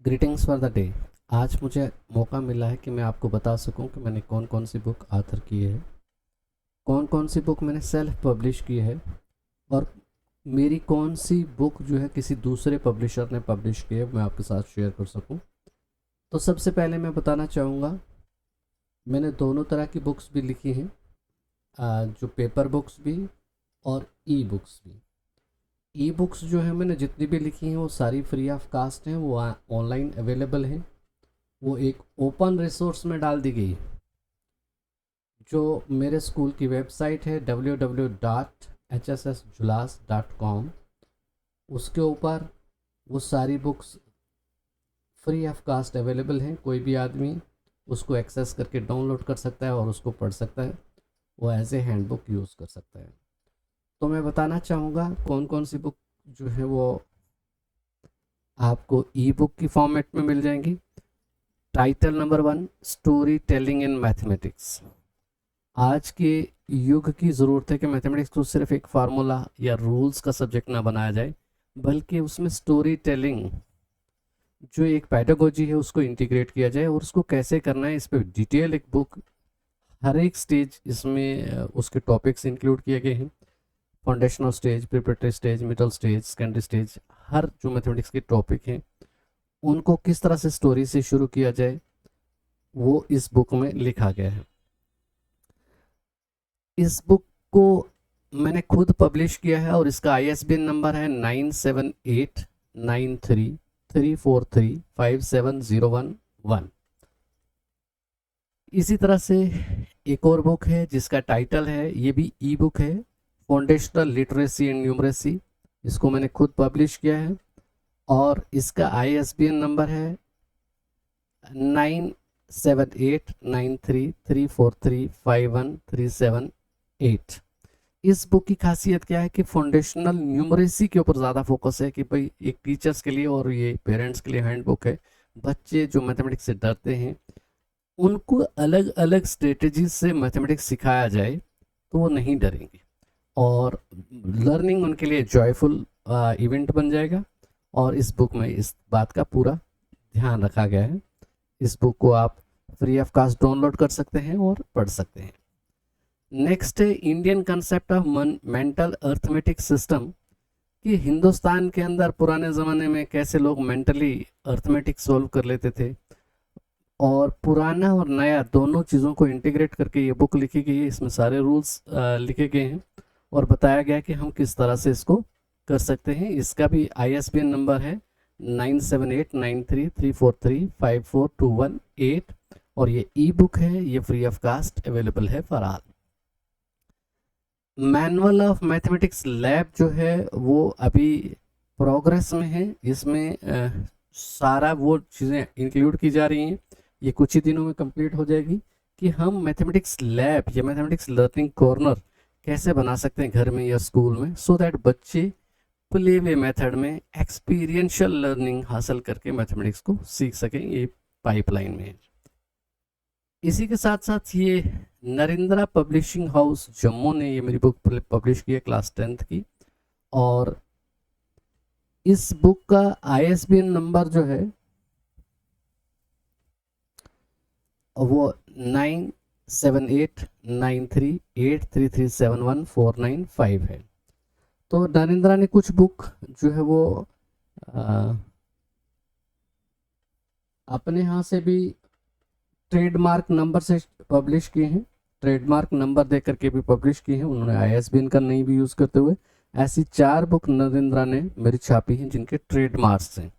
Greetings for the day. आज मुझे मौका मिला है कि मैं आपको बता सकूं कि मैंने कौन कौन सी बुक आथर की है, कौन कौन सी बुक मैंने सेल्फ पब्लिश की है और मेरी कौन सी बुक जो है किसी दूसरे पब्लिशर ने पब्लिश की है, मैं आपके साथ शेयर कर सकूं। तो सबसे पहले मैं बताना चाहूँगा, मैंने दोनों तरह की बुक्स भी लिखी हैं, जो पेपर बुक्स भी और ई बुक्स भी। ई बुक्स जो है मैंने जितनी भी लिखी हैं वो सारी फ्री ऑफ कास्ट हैं, वो ऑनलाइन अवेलेबल हैं। वो एक ओपन रिसोर्स में डाल दी गई है, जो मेरे स्कूल की वेबसाइट है www.hssjulas.com। उसके ऊपर वो सारी books free of cost available हैं। कोई भी आदमी उसको एक्सेस करके डाउनलोड कर सकता है और उसको पढ़ सकता है, वो as a handbook use कर सकता है। तो मैं बताना चाहूँगा कौन कौन सी बुक जो है वो आपको ई बुक की फॉर्मेट में मिल जाएंगी। Title number 1, story telling in mathematics. आज के युग की ज़रूरत है कि मैथमेटिक्स को सिर्फ एक फार्मूला या रूल्स का सब्जेक्ट ना बनाया जाए, बल्कि उसमें स्टोरी टेलिंग जो एक पैडागोजी है उसको इंटीग्रेट किया जाए, और उसको कैसे करना है इस पर डिटेल एक बुक, हर एक स्टेज इसमें उसके टॉपिक्स इंक्लूड किए गए हैं। Foundational stage, preparatory stage, middle stage, secondary stage, हर जो मैथमेटिक्स के टॉपिक हैं उनको किस तरह से स्टोरी से शुरू किया जाए वो इस बुक में लिखा गया है। इस बुक को मैंने खुद पब्लिश किया है और इसका ISBN नंबर है 978933457011। इसी तरह से एक और बुक है जिसका टाइटल है, ये भी ई बुक है, फाउंडेशनल लिटरेसी एंड न्यूमरेसी। इसको मैंने खुद पब्लिश किया है और इसका ISBN नंबर है 978933451378। इस बुक की खासियत क्या है कि फाउंडेशनल न्यूमरेसी के ऊपर ज़्यादा फोकस है, कि भाई एक टीचर्स के लिए और ये पेरेंट्स के लिए हैंड बुक है। बच्चे जो मैथमेटिक्स से डरते हैं उनको अलग अलग स्ट्रेटजीज से मैथमेटिक्स सिखाया जाए तो वो नहीं डरेंगे, और लर्निंग उनके लिए जॉयफुल इवेंट बन जाएगा। और इस बुक में इस बात का पूरा ध्यान रखा गया है। इस बुक को आप फ्री ऑफ कास्ट डाउनलोड कर सकते हैं और पढ़ सकते हैं। नेक्स्ट है Indian concept of mental arithmetic system, कि हिंदुस्तान के अंदर पुराने ज़माने में कैसे लोग मेंटली अर्थमेटिक सॉल्व कर लेते थे, और पुराना और नया दोनों चीज़ों को इंटीग्रेट करके ये बुक लिखी गई है। इसमें सारे रूल्स लिखे गए हैं और बताया गया कि हम किस तरह से इसको कर सकते हैं। इसका भी ISBN नंबर है 978933454218, और ये ई बुक है, ये फ्री ऑफ कास्ट अवेलेबल है for all. Manual of mathematics lab जो है वो अभी प्रोग्रेस में है। इसमें सारा वो चीज़ें इंक्लूड की जा रही हैं, ये कुछ ही दिनों में कंप्लीट हो जाएगी, कि हम मैथमेटिक्स लैब या मैथमेटिक्स लर्निंग कॉर्नर कैसे बना सकते हैं घर में या स्कूल में, सो दैट बच्चे प्ले वे मेथड में एक्सपीरियंशियल लर्निंग हासिल करके मैथमेटिक्स को सीख सकें। ये पाइपलाइन में है। इसी के साथ साथ ये नरेंद्रा पब्लिशिंग हाउस जम्मू ने ये मेरी बुक पब्लिश की है क्लास 10th की, और इस बुक का ISBN नंबर जो है वो 97893833714995 है। तो नरेंद्रा ने कुछ बुक जो है वो अपने यहाँ से भी ट्रेडमार्क नंबर से पब्लिश किए हैं, ट्रेडमार्क नंबर दे करके भी पब्लिश किए हैं उन्होंने, ISBN का नहीं भी यूज़ करते हुए। ऐसी 4 बुक नरेंद्रा ने मेरी छापी हैं जिनके ट्रेडमार्क्स हैं,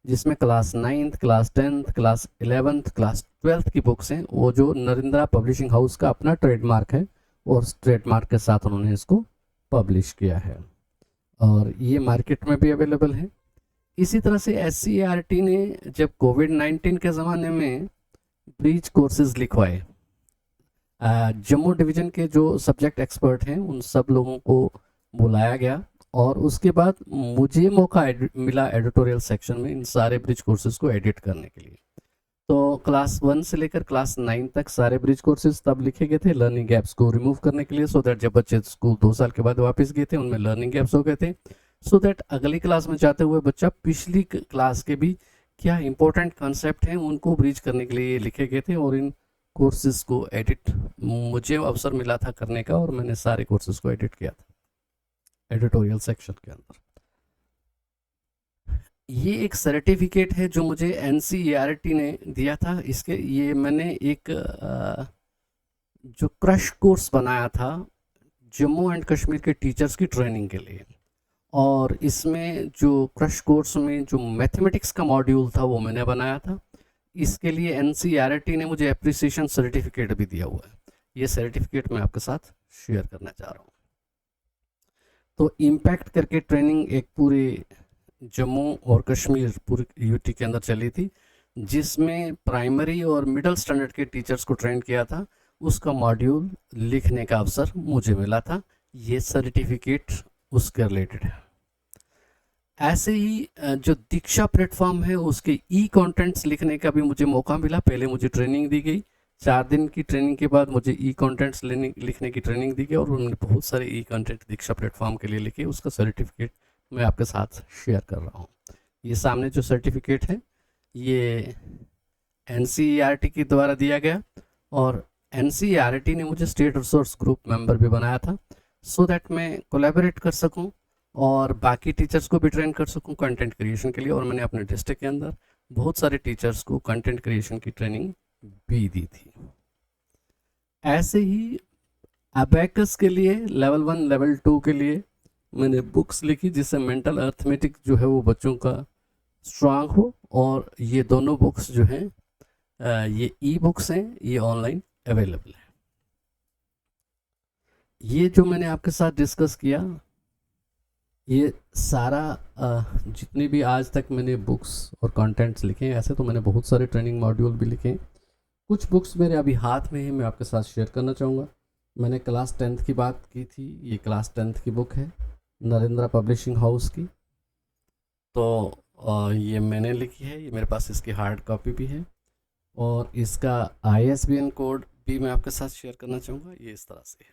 जिसमें class 9th, class 10th, class 11th, class 12th की बुक्स हैं, वो जो नरेंद्रा पब्लिशिंग हाउस का अपना ट्रेडमार्क है, और उस ट्रेडमार्क के साथ उन्होंने इसको पब्लिश किया है, और ये मार्केट में भी अवेलेबल है। इसी तरह से SCERT ने जब कोविड-19 के ज़माने में ब्रीच कोर्सेज लिखवाए, जम्मू डिवीज़न के जो सब्जेक्ट एक्सपर्ट हैं उन सब लोगों को बुलाया गया, और उसके बाद मुझे मौका मिला एडिटोरियल सेक्शन में इन सारे ब्रिज कोर्सेज को एडिट करने के लिए। तो क्लास 1 से लेकर क्लास 9 तक सारे ब्रिज कोर्सेज तब लिखे गए थे लर्निंग गैप्स को रिमूव करने के लिए, सो दैट जब बच्चे स्कूल 2 साल के बाद वापस गए थे उनमें लर्निंग गैप्स हो गए थे, सो दैट अगली क्लास में जाते हुए बच्चा पिछली क्लास के भी क्या इंपॉर्टेंट कॉन्सेप्ट हैं उनको ब्रीच करने के लिए ये लिखे गए थे, और इन कोर्सेज़ को एडिट मुझे अवसर मिला था करने का, और मैंने सारे कोर्सेज़ को एडिट किया था एडिटोरियल सेक्शन के अंदर। ये एक सर्टिफिकेट है जो मुझे NCERT ने दिया था। इसके ये मैंने एक जो क्रश कोर्स बनाया था जम्मू एंड कश्मीर के टीचर्स की ट्रेनिंग के लिए, और इसमें जो क्रश कोर्स में जो मैथमेटिक्स का मॉड्यूल था वो मैंने बनाया था। इसके लिए NCERT ने मुझे एप्रिसिएशन सर्टिफिकेट भी दिया हुआ है। ये सर्टिफिकेट मैं आपके साथ शेयर करना चाह रहा हूँ। तो इम्पैक्ट करके ट्रेनिंग एक पूरे जम्मू और कश्मीर पूरे यूटी के अंदर चली थी, जिसमें प्राइमरी और मिडिल स्टैंडर्ड के टीचर्स को ट्रेन किया था। उसका मॉड्यूल लिखने का अवसर मुझे मिला था। ये सर्टिफिकेट उसके रिलेटेड है। ऐसे ही जो दीक्षा प्लेटफॉर्म है उसके कंटेंट्स लिखने का भी मुझे मौका मिला। पहले मुझे ट्रेनिंग दी गई, 4 दिन की ट्रेनिंग के बाद मुझे कंटेंट्स लिखने की ट्रेनिंग दी गई, और उन्होंने बहुत सारे कंटेंट दीक्षा प्लेटफॉर्म के लिए लिखे। उसका सर्टिफिकेट मैं आपके साथ शेयर कर रहा हूँ। ये सामने जो सर्टिफिकेट है ये NCERT के द्वारा दिया गया, और NCERT ने मुझे स्टेट रिसोर्स ग्रुप मेंबर भी बनाया था, सो दैट मैं कोलैबोरेट कर सकूं और बाकी टीचर्स को भी ट्रेन कर सकूं कंटेंट क्रिएशन के लिए। और मैंने अपने डिस्ट्रिक्ट के अंदर बहुत सारे टीचर्स को कंटेंट क्रिएशन की ट्रेनिंग भी दी थी। ऐसे ही अबैकस के लिए लेवल 1 लेवल 2 के लिए मैंने बुक्स लिखी, जिससे मेंटल अर्थमेटिक जो है वो बच्चों का स्ट्रांग हो। और ये दोनों बुक्स जो हैं ये बुक्स हैं, ये ऑनलाइन अवेलेबल है। ये जो मैंने आपके साथ डिस्कस किया, ये सारा जितने भी आज तक मैंने बुक्स और कंटेंट्स लिखे हैं, ऐसे तो मैंने बहुत सारे ट्रेनिंग मॉड्यूल भी लिखे हैं। कुछ बुक्स मेरे अभी हाथ में है, मैं आपके साथ शेयर करना चाहूँगा। मैंने क्लास 10th की बात की थी, ये क्लास 10th की बुक है नरेंद्रा पब्लिशिंग हाउस की। तो ये मैंने लिखी है, ये मेरे पास इसकी हार्ड कॉपी भी है, और इसका ISBN कोड भी मैं आपके साथ शेयर करना चाहूँगा। ये इस तरह से है।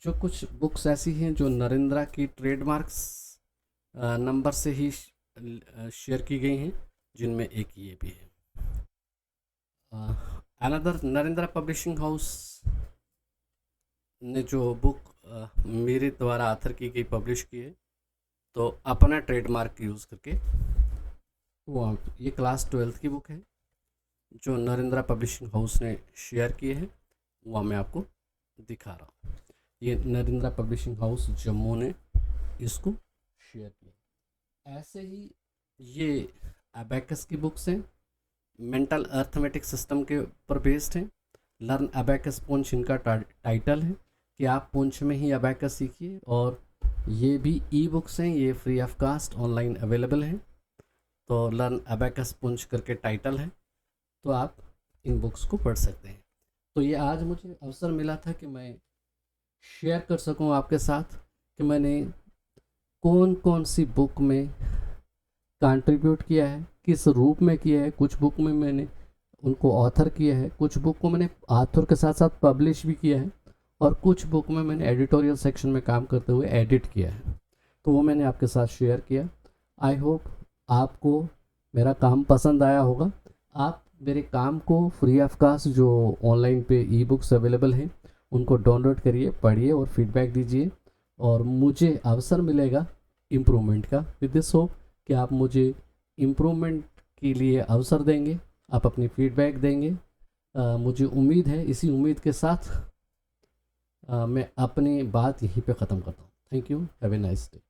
जो कुछ बुक्स ऐसी हैं जो नरेंद्रा की ट्रेडमार्क्स नंबर से ही शेयर की गई हैं, जिनमें एक ये भी है। अनदर नरेंद्रा पब्लिशिंग हाउस ने जो बुक मेरे द्वारा आथर की गई पब्लिश की है, तो अपना ट्रेडमार्क यूज़ करके वो ये क्लास 12th की बुक है जो नरेंद्रा पब्लिशिंग हाउस ने शेयर की है, वह मैं आपको दिखा रहा हूँ। ये नरेंद्रा पब्लिशिंग हाउस जम्मू ने इसको शेयर किया। ऐसे ही ये अबैकस की बुक्स हैं, मेंटल अर्थमेटिक सिस्टम के ऊपर बेस्ड हैं। लर्न अबैकस पुंछ इनका टाइटल है कि आप पुंछ में ही अबैकस सीखिए, और ये भी बुक्स हैं, ये free of cost online available हैं। तो लर्न अबैकस पुंछ करके टाइटल है, तो आप इन बुक्स को पढ़ सकते हैं। तो ये आज मुझे अवसर मिला था कि मैं शेयर कर सकूं आपके साथ कि मैंने कौन कौन सी बुक में कंट्रीब्यूट किया है, किस रूप में किया है। कुछ बुक में मैंने उनको ऑथर किया है, कुछ बुक को मैंने ऑथर के साथ साथ पब्लिश भी किया है, और कुछ बुक में मैंने एडिटोरियल सेक्शन में काम करते हुए एडिट किया है। तो वो मैंने आपके साथ शेयर किया। आई होप आपको मेरा काम पसंद आया होगा। आप मेरे काम को फ्री ऑफ कास्ट जो ऑनलाइन पे बुक्स अवेलेबल हैं उनको डाउनलोड करिए, पढ़िए और फीडबैक दीजिए, और मुझे अवसर मिलेगा इम्प्रूवमेंट का। विद दिस होप कि आप मुझे इम्प्रूवमेंट के लिए अवसर देंगे, आप अपनी फीडबैक देंगे। मुझे उम्मीद है, इसी उम्मीद के साथ मैं अपनी बात यहीं पे ख़त्म करता हूँ। Thank you, have a nice day.